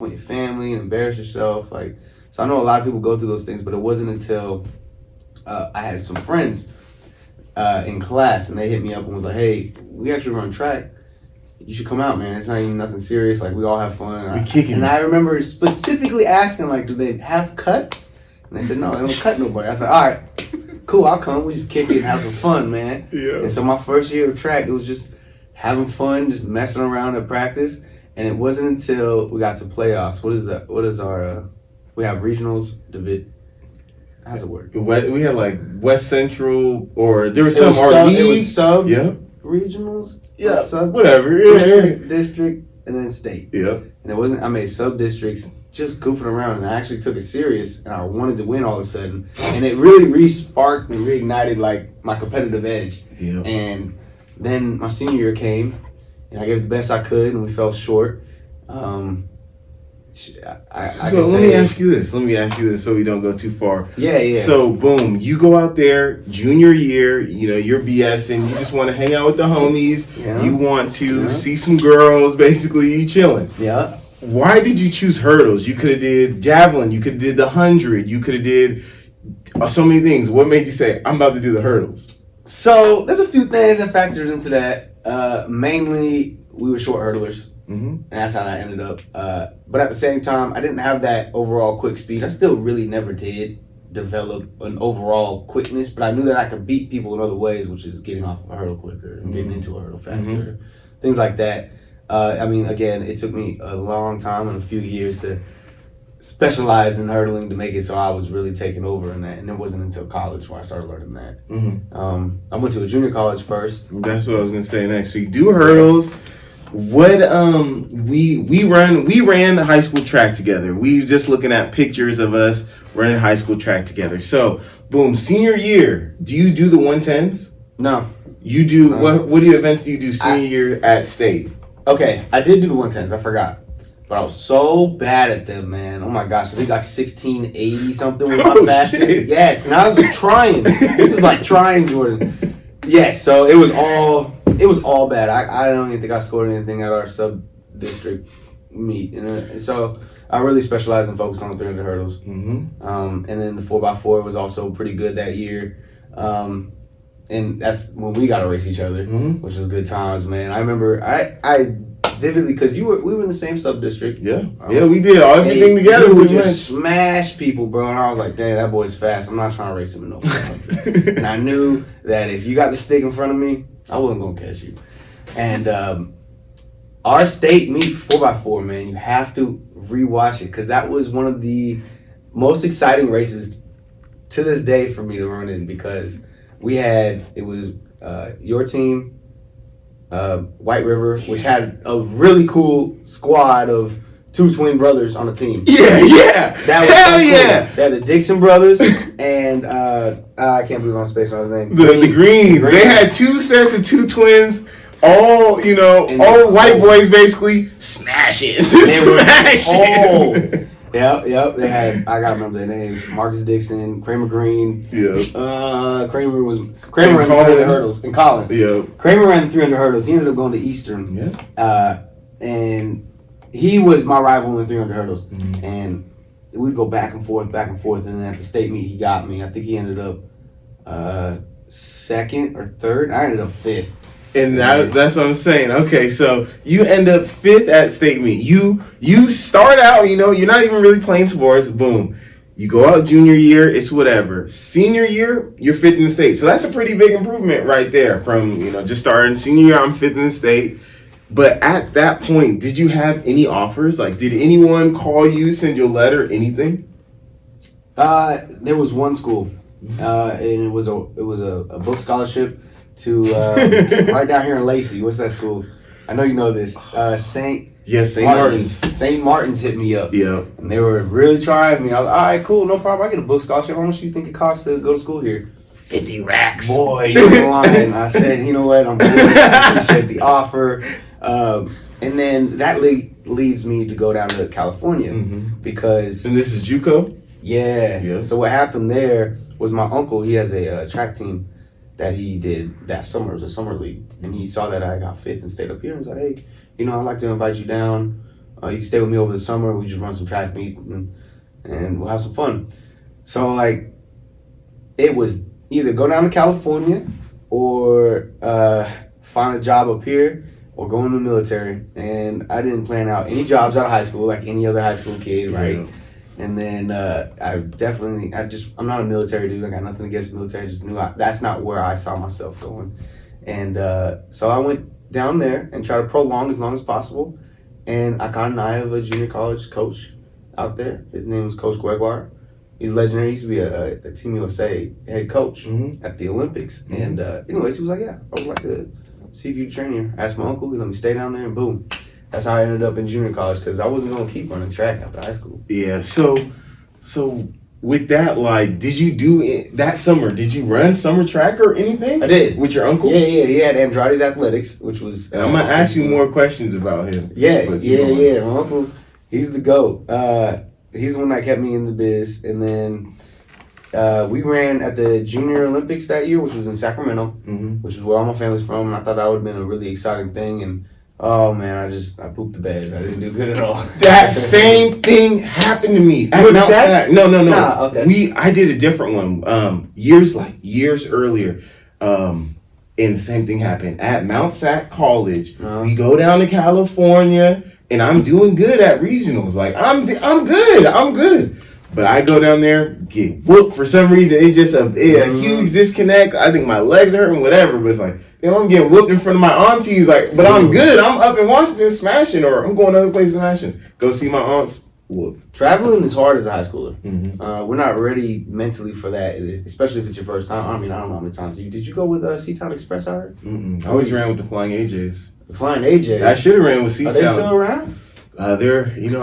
with your family and embarrass yourself. Like, so I know a lot of people go through those things, but it wasn't until I had some friends in class and they hit me up and was like, "Hey, we actually run track. You should come out, man. It's not even nothing serious. Like, we all have fun." And I remember specifically asking, like, "Do they have cuts?" And they said, "No, they don't cut nobody." I said, "All right, cool. I'll come. We just kick it and have some fun, man." Yeah. And so my first year of track, it was just having fun, just messing around at practice. And it wasn't until we got to playoffs. What is that? What is our? We have regionals, how's it work? We had like West Central, or there was It some was our sub, league. it was sub Yeah. regionals. Yeah. Sub Whatever. Yeah. district, and then state. Yeah. And it wasn't. I made sub districts just goofing around, and I actually took it serious, and I wanted to win all of a sudden, and it really re-sparked and reignited like my competitive edge. Yeah. And then my senior year came, and I gave it the best I could, and we fell short. So let me ask you this. So we don't go too far. Yeah. So boom, you go out there, junior year, you're BSing, you just want to hang out with the homies, Yeah. you want to see some girls, basically you chilling. Yeah. Why did you choose hurdles? You could have did javelin, you could have did the 100, you could have did so many things. What made you say, I'm about to do the hurdles? So there's a few things that factored into that. Mainly, we were short hurdlers. Mm-hmm. And that's how I ended up. But at the same time, I didn't have that overall quick speed. I still really never did develop an overall quickness, but I knew that I could beat people in other ways, which is getting off of a hurdle quicker and getting into a hurdle faster, things like that. I mean, again, it took me a long time and a few years to specialize in hurdling to make it so I was really taking over in that. And it wasn't until college where I started learning that. Mm-hmm. I went to a junior college first. That's what I was gonna say next. So you do hurdles. What we ran high school track together. We just looking at pictures of us running high school track together. So boom, senior year. Do you do the 110s? No. You do what events do you do senior year at state? Okay, I did do the 110s. I forgot. But I was so bad at them, man. Oh my gosh, I think like 1680 something was my fastest. Shit. Yes, and I was like trying. This is like trying, Jordan. Yes, so it was all bad. I don't even think I scored anything at our sub district meet, and so I really specialized and focused on the 300 hurdles. Mm-hmm. And then the 4x4 was also pretty good that year. And that's when we got to race each other, which was good times, man. I remember I vividly, because we were in the same sub district. Yeah, we did everything together. We would just smash people, bro. And I was like, "Damn, that boy's fast. I'm not trying to race him in no 400." And I knew that if you got the stick in front of me, I wasn't gonna catch you. And our state meet 4x4, man. You have to rewatch it because that was one of the most exciting races to this day for me to run in, because it was your team, White River, which had a really cool squad of 2 twin brothers on the team. Yeah. That was so cool. They had the Dixon brothers and I can't believe I'm spacing on his name. The Greens. They had 2 sets of 2 twins. All all white boys basically smashing. Yep. They had, I gotta remember their names: Marcus Dixon, Kramer Green. Yeah. Kramer ran the 300 hurdles, and Colin. Yeah. Kramer ran the 300 hurdles. He ended up going to Eastern. Yeah. And he was my rival in the 300 hurdles. Mm-hmm. And we'd go back and forth, and then at the state meet, he got me. I think he ended up second or third. I ended up fifth. And that's what I'm saying. Okay, so you end up 5th at state meet. You start out, you're not even really playing sports. Boom. You go out junior year, it's whatever. Senior year, you're 5th in the state. So that's a pretty big improvement right there from, just starting senior year, I'm 5th in the state. But at that point, did you have any offers? Like, did anyone call you, send you a letter, anything? There was one school, and it was a book scholarship to right down here in Lacey. What's that school? I know you know this. St. Martin's. St. Martin's hit me up. Yeah. And they were really trying me. I was like, all right, cool, no problem. I get a book scholarship. How much do you think it costs to go to school here? 50 racks. Boy, you're lying. I said, you know what? I'm good. I appreciate the offer. And then that leads me to go down to California because... And this is JUCO? Yeah. So what happened there was my uncle, he has a track team that he did that summer. It was a summer league. And he saw that I got 5th and stayed up here and was like, hey, I'd like to invite you down You can stay with me over the summer. We just run some track meets and we'll have some fun. So like, it was either go down to California or find a job up here or go in the military. And I didn't plan out any jobs out of high school like any other high school kid, right? Yeah. And then I'm not a military dude. I got nothing against the military. I just knew that's not where I saw myself going. And so I went down there and tried to prolong as long as possible. And I caught an eye of a junior college coach out there. His name was Coach Gregoire. He's legendary. He used to be a Team USA head coach at the Olympics. Mm-hmm. And anyways, he was like, yeah, I would like to see if you train here. I asked my uncle. He let me stay down there, and boom. That's how I ended up in junior college, because I wasn't going to keep running track after high school. Yeah, so with that, like, did you do that summer? Did you run summer track or anything? I did. With your uncle? Yeah. He had Andrade's Athletics, which was... I'm going to ask you more questions about him. Yeah. My uncle, he's the GOAT. He's the one that kept me in the biz. And then we ran at the Junior Olympics that year, which was in Sacramento, which is where all my family's from. And I thought that would have been a really exciting thing. And oh man, I pooped the bed. I didn't do good at all. That same thing happened to me at Mount Sac. No. Nah, okay. I did a different one. Years earlier. And the same thing happened at Mount Sac College. We go down to California, and I'm doing good at regionals. Like I'm good. But I go down there, get whooped for some reason. It's just a huge disconnect. I think my legs are hurting, whatever. But it's like, I'm getting whooped in front of my aunties. Like, but I'm good. I'm up in Washington smashing, or I'm going to other places smashing. Go see my aunts. Whooped. Traveling is hard as a high schooler. We're not ready mentally for that, especially if it's your first time. I mean, I don't know how many times. Did you go with Seatown Express? I heard. I always ran with the Flying AJs. The Flying AJs. I should have ran with Seatown. Are they still around? I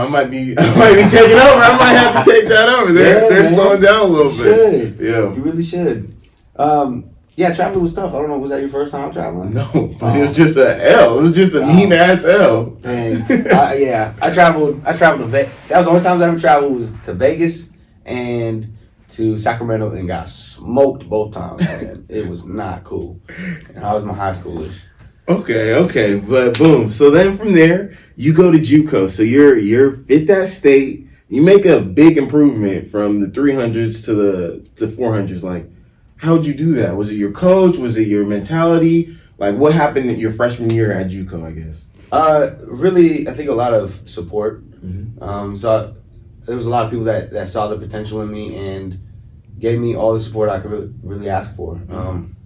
might be taking over. I might have to take that over. They're slowing down a little bit. Yeah, you really should. Traveling was tough. I don't know. Was that your first time traveling? No, it was just an L. It was just a mean ass L. Dang. I traveled to Vegas. That was the only time I ever traveled, was to Vegas and to Sacramento, and got smoked both times. Man. It was not cool. And I was my high schoolish. Okay, but boom. So then from there, you go to JUCO. So you're fifth at state. You make a big improvement from the 300s to the 400s. Like, how'd you do that? Was it your coach? Was it your mentality? Like, what happened in your freshman year at JUCO, I guess? Really, I think a lot of support. So there was a lot of people that saw the potential in me and gave me all the support I could really ask for.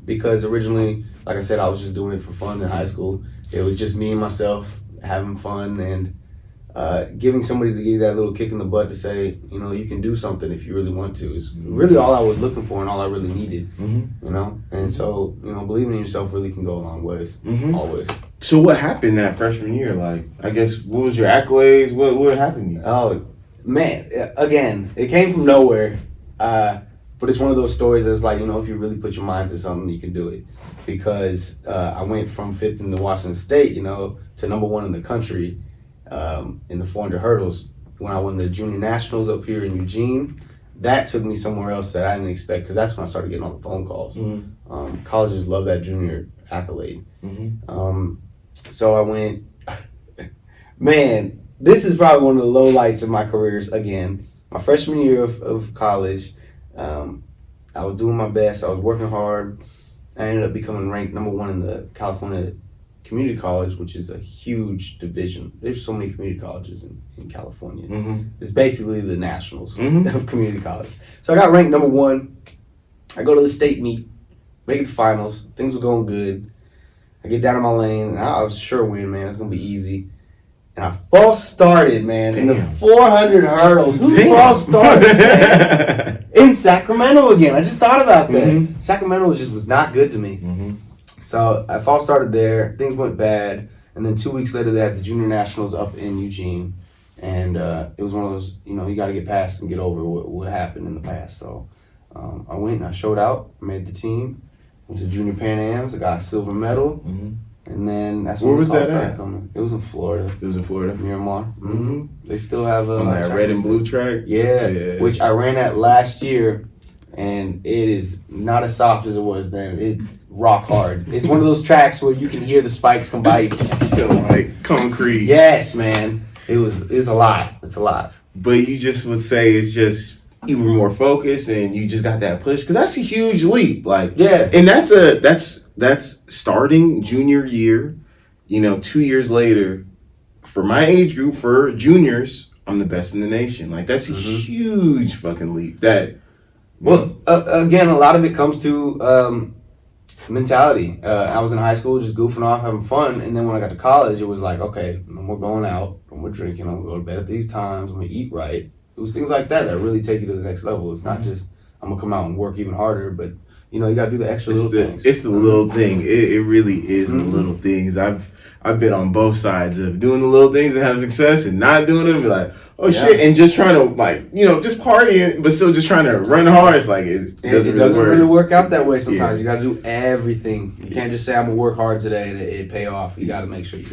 Because originally, like I said, I was just doing it for fun in high school. It was just me and myself having fun, and giving somebody to give you that little kick in the butt to say, you can do something if you really want to, is really all I was looking for and all I really needed, And so, believing in yourself really can go a long ways, always. So what happened that freshman year? Like, I guess, what was your accolades? What happened to you? Oh, man, again, it came from nowhere. But it's one of those stories that's like, if you really put your mind to something, you can do it. Because I went from fifth in the Washington State, to number one in the country in the 400 hurdles. When I won the junior nationals up here in Eugene, that took me somewhere else that I didn't expect, because that's when I started getting all the phone calls. Colleges love that junior accolade. So I went, man, this is probably one of the low lights of my careers again. My freshman year of college, I was doing my best. I was working hard. I ended up becoming ranked number one in the California Community College, which is a huge division. There's so many community colleges in California. It's basically the nationals of community college. So I got ranked number one. I go to the state meet, make it to finals. Things were going good. I get down in my lane, and I was sure win, man. It's going to be easy. And I false started, man, in the 400 hurdles. Who false started, man? In Sacramento again. I just thought about that. Sacramento was not good to me. So I false started there. Things went bad. And then 2 weeks later, they had the junior nationals up in Eugene. And it was one of those, you got to get past and get over what happened in the past. So I went and I showed out, made the team, went to Junior Pan Ams. I got a silver medal. And then that's where was that at? Coming. It was in Florida. It was in Florida? Miramar. They still have on that red and blue track? Yeah, which I ran at last year, and it is not as soft as it was then. It's rock hard. It's one of those tracks where you can hear the spikes come by you. Like concrete. Yes, man. It's a lot. It's a lot. But you just would say it's just you were more focused and you just got that push because that's a huge leap. Like Yeah. and that's starting junior year. 2 years later, for my age group, for juniors, I'm the best in the nation. Like that's a huge fucking leap. Well, again, a lot of it comes to mentality. I was in high school just goofing off, having fun, and then when I got to college, it was like, okay, no more going out, no more drinking, I'm gonna go to bed at these times, I'm gonna eat right. It was things like that really take you to the next level. It's not just I'm gonna come out and work even harder, but you gotta do the extra little things. It's the little thing. It really is the little things. I've been on both sides of doing the little things and having success and not doing them. Be like, oh shit, and just trying to just partying, but still just trying to run hard. It's like it doesn't really work out that way sometimes. You got to do everything. You can't just say I'm gonna work hard today and it pay off. You got to make sure you